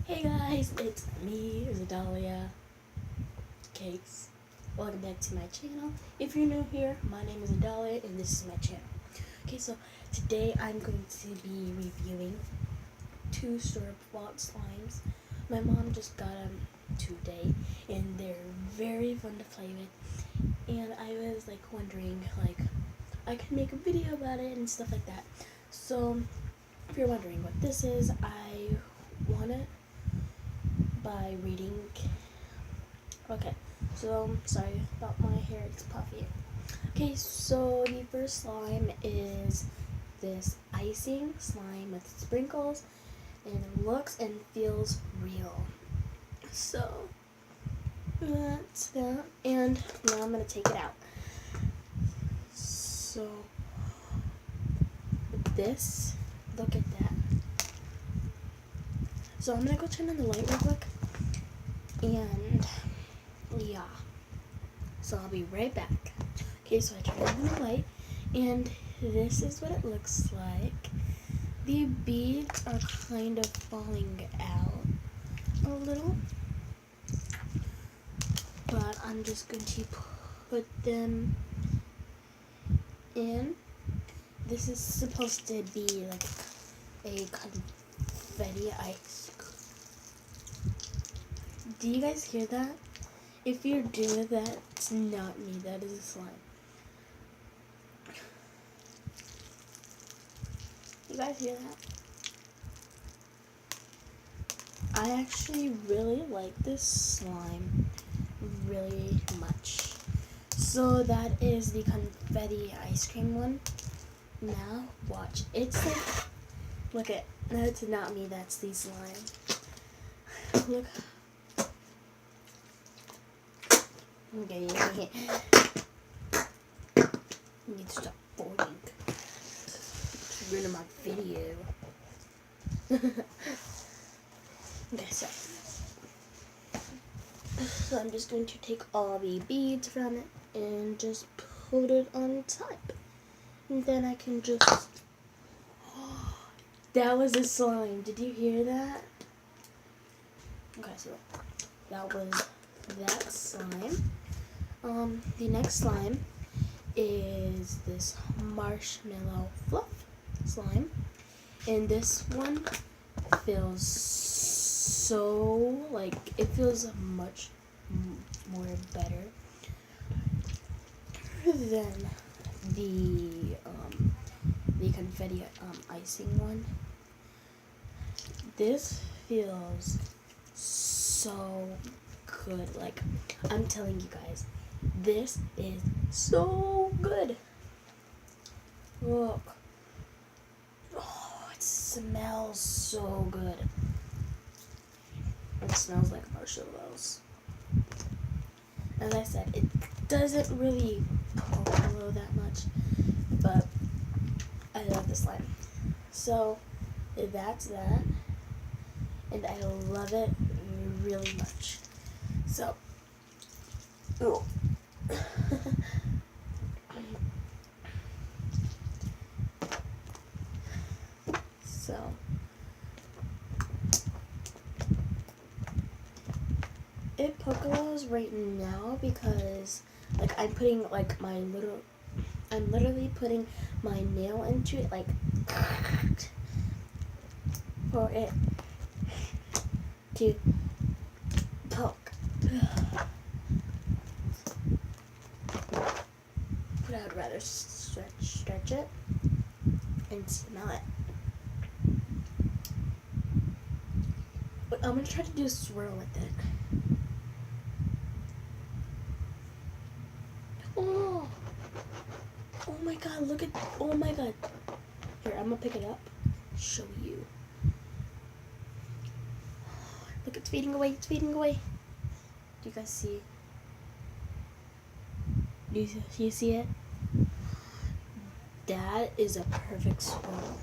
Hey guys, it's me, Zadalia Cakes. Welcome back to my channel. If you're new here, my name is Zadalia and this is my channel. Okay, so today I'm going to be reviewing two store-bought slimes. My mom just got them today and they're very fun to play with. And I was like wondering, like, I could make a video about it and stuff like that. So if you're wondering what this is, I won it by reading. Okay, so sorry about my hair, it's puffy. Okay, so the first slime is this icing slime with sprinkles, and it looks and feels real. So that's that, and now I'm gonna take it out. So this, look at that. So I'm gonna go turn on the light real quick, and yeah, so I'll be right back. Okay, so I turned on the light, and this is what it looks like. The beads are kind of falling out a little, but I'm just going to put them in. This is supposed to be like a confetti ice. Do you guys hear that? If you do, that's not me, that is a slime. You guys hear that? I actually really like this slime really much. So that is the confetti ice cream one. Now watch. It's like, look at, that's not me, that's the slime. Look. Okay, you need to stop boarding. It's ruining my video. Okay, so I'm just going to take all the beads from it and just put it on top. And then I can just... that was a slime. Did you hear that? Okay, so that was that slime. The next slime is this marshmallow fluff slime. And this one feels so, like, it feels much more better than the confetti icing one. This feels so good. Like, I'm telling you guys, this is so good. Look. Oh, it smells so good. It smells like marshmallows. As I said, it doesn't really glow that much, but I love the slime. So that's that, and I love it really much. So, ooh. So it pokeglows right now because, like, I'm putting like I'm literally putting my nail into it, like, for it to poke. But I would rather stretch it and smell it. But I'm gonna try to do a swirl with it. Oh! Oh my god, look at, oh my god. Here, I'm gonna pick it up, show you. Look, it's fading away, it's fading away. Do you guys see? Do you see it? That is a perfect swirl.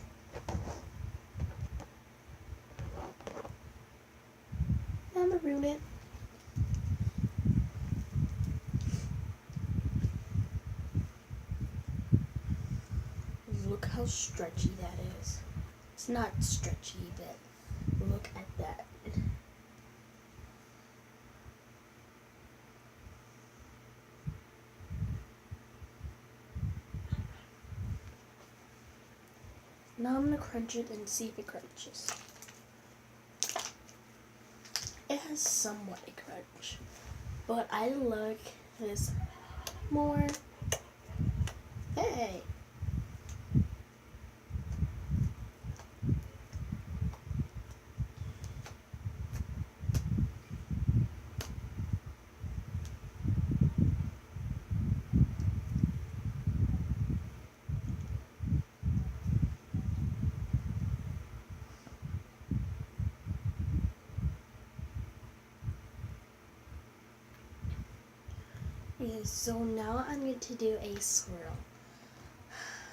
I'm gonna ruin it. Look how stretchy that is. It's not stretchy, but look at that. Now I'm gonna crunch it and see if it crunches. It has somewhat a crunch, but I like this more. Hey! Okay, so now I'm going to do a swirl.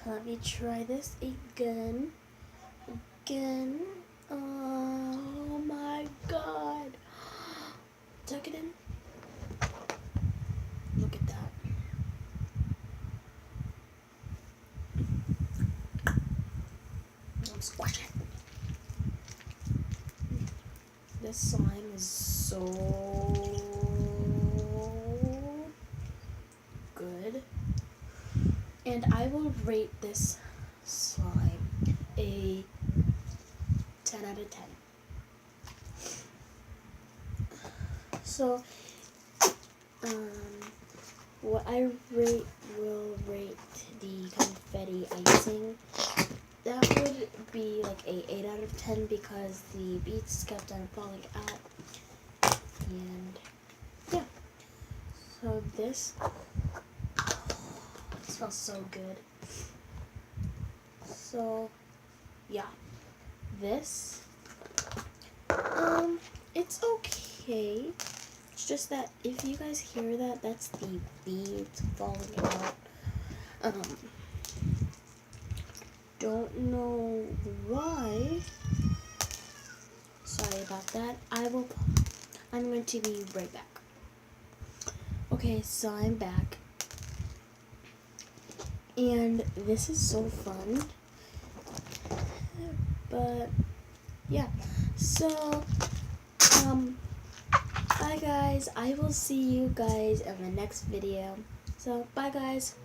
Let me try this again. Oh my god. Tuck it in. Look at that. I'm squashing. This slime is so good. And I will rate this slime a 10 out of 10. So, what I will rate the confetti icing. That would be like a 8 out of 10 because the beads kept on falling out. And yeah. So this smells so good. So yeah. This it's okay. It's just that if you guys hear that, that's the beads falling out. Don't know why. Sorry about that. I'm going to be right back. Okay, so I'm back. And this is so fun. But yeah. So bye guys. I will see you guys in the next video. So bye guys.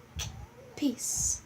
Peace.